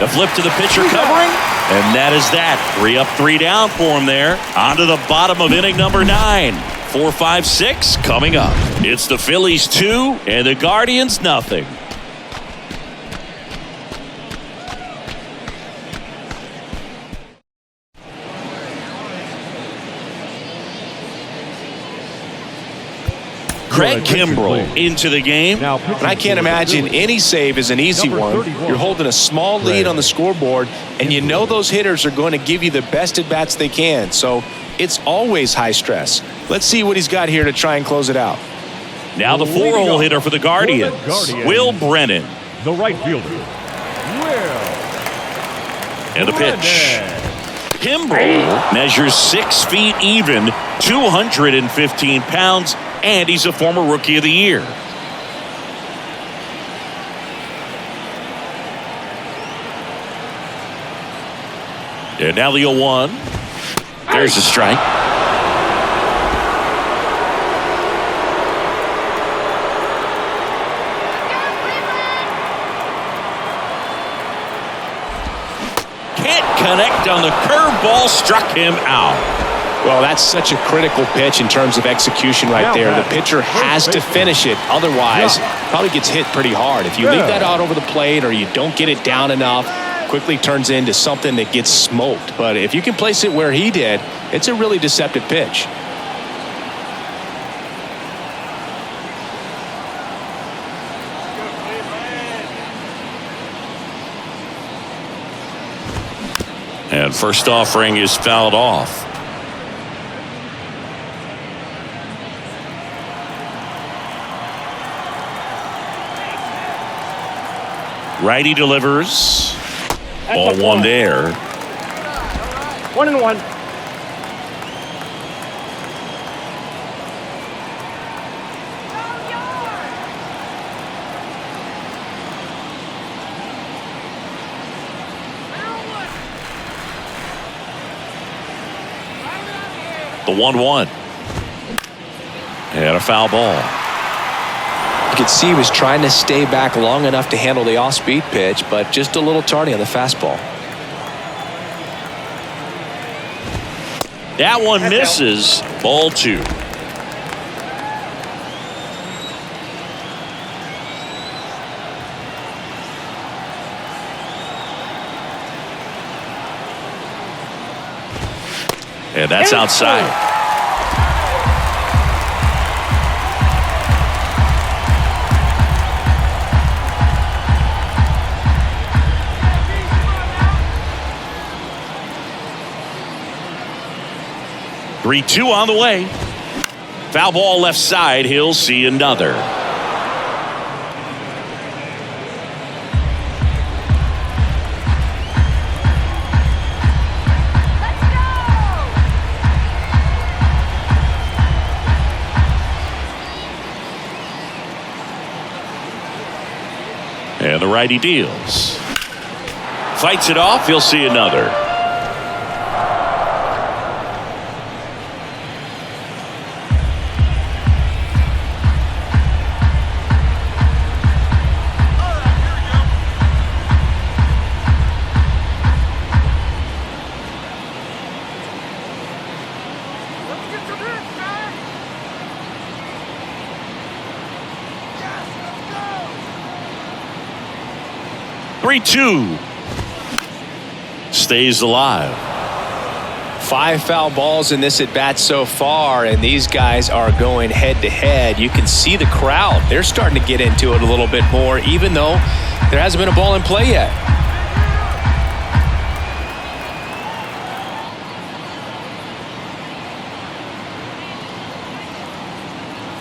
The flip to the pitcher covering. And that is that. 3 up, 3 down for him there. On to the bottom of inning number 9. 4, 5, 6 coming up. It's the Phillies 2 and the Guardians nothing. Craig Kimbrell into the game. Now, And I can't imagine any save is an easy one. You're holding a small lead on the scoreboard, and you know those hitters are going to give you the best at-bats they can. So it's always high stress. Let's see what he's got here to try and close it out. Now the 4-hole hitter for the Guardians, Will Brennan. The right fielder, And the pitch. Kimbrell measures 6 feet even, 215 pounds, and he's a former Rookie of the Year. And now the 0-1. There's a strike. Can't connect on the curveball, struck him out. Well, that's such a critical pitch in terms of execution right there. The pitcher has to finish it. Otherwise, probably gets hit pretty hard. If you leave that out over the plate or you don't get it down enough, quickly turns into something that gets smoked. But if you can place it where he did, it's a really deceptive pitch. And first offering is fouled off. Righty delivers. Ball 1 there. 1-1. The 1-1. And a foul ball. You could see he was trying to stay back long enough to handle the off-speed pitch, but just a little tardy on the fastball. That one misses. Ball 2. And that's outside. 3-2 on the way. Foul ball left side. He'll see another. And the righty deals. Fights it off. He'll see another. Let's get to this, man. Yes, let's go. 3-2. Stays alive. 5 foul balls in this at bat so far, and these guys are going head to head. You can see the crowd. They're starting to get into it a little bit more, even though there hasn't been a ball in play yet.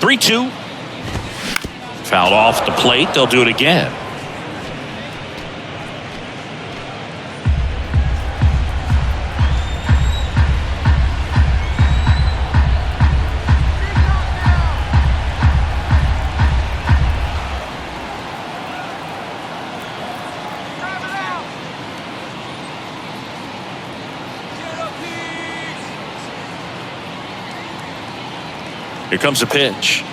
Three-two. Fouled off the plate. They'll do it again. Here comes a pitch.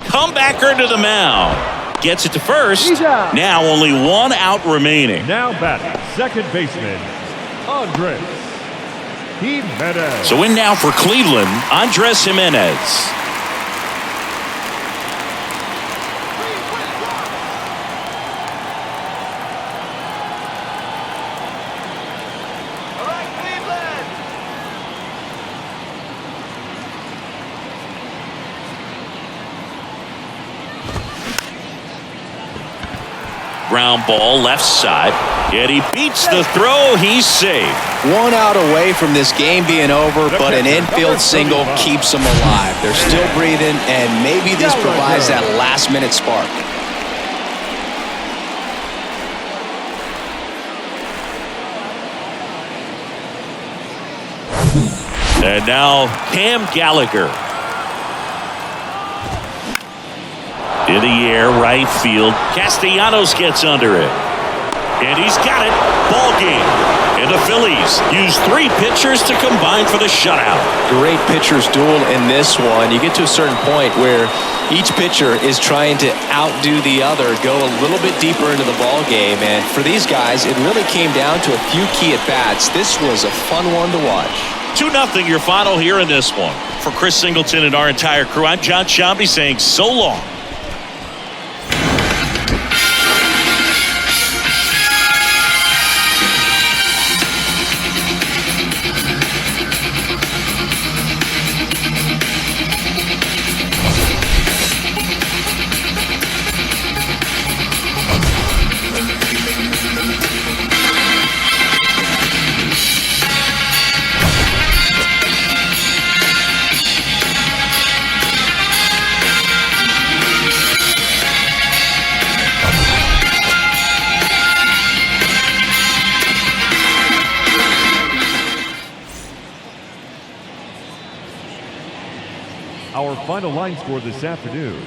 Comebacker to the mound. Gets it to first. Now only 1 out remaining. Now batting, second baseman, Andres Jimenez. So in now for Cleveland, Andres Jimenez. Ground ball left side. Yet he beats the throw. He's safe. 1 out away from this game being over, but an infield single keeps them alive. They're still breathing, and maybe this provides that last-minute spark. And now Cam Gallagher. In the air, right field. Castellanos gets under it. And he's got it. Ball game. And the Phillies use 3 pitchers to combine for the shutout. Great pitchers duel in this one. You get to a certain point where each pitcher is trying to outdo the other, go a little bit deeper into the ball game. And for these guys, it really came down to a few key at-bats. This was a fun one to watch. 2-0 your final here in this one. For Chris Singleton and our entire crew, I'm John Shambi saying so long. Our final line score this afternoon.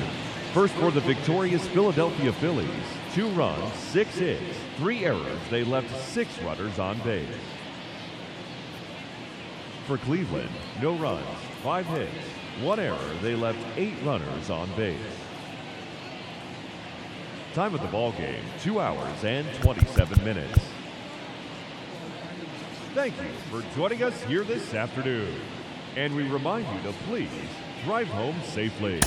First for the victorious Philadelphia Phillies. 2 runs, 6 hits, 3 errors. They left 6 runners on base. For Cleveland, no runs, 5 hits, 1 error. They left 8 runners on base. Time of the ball game, 2 hours and 27 minutes. Thank you for joining us here this afternoon. And we remind you to please drive home safely.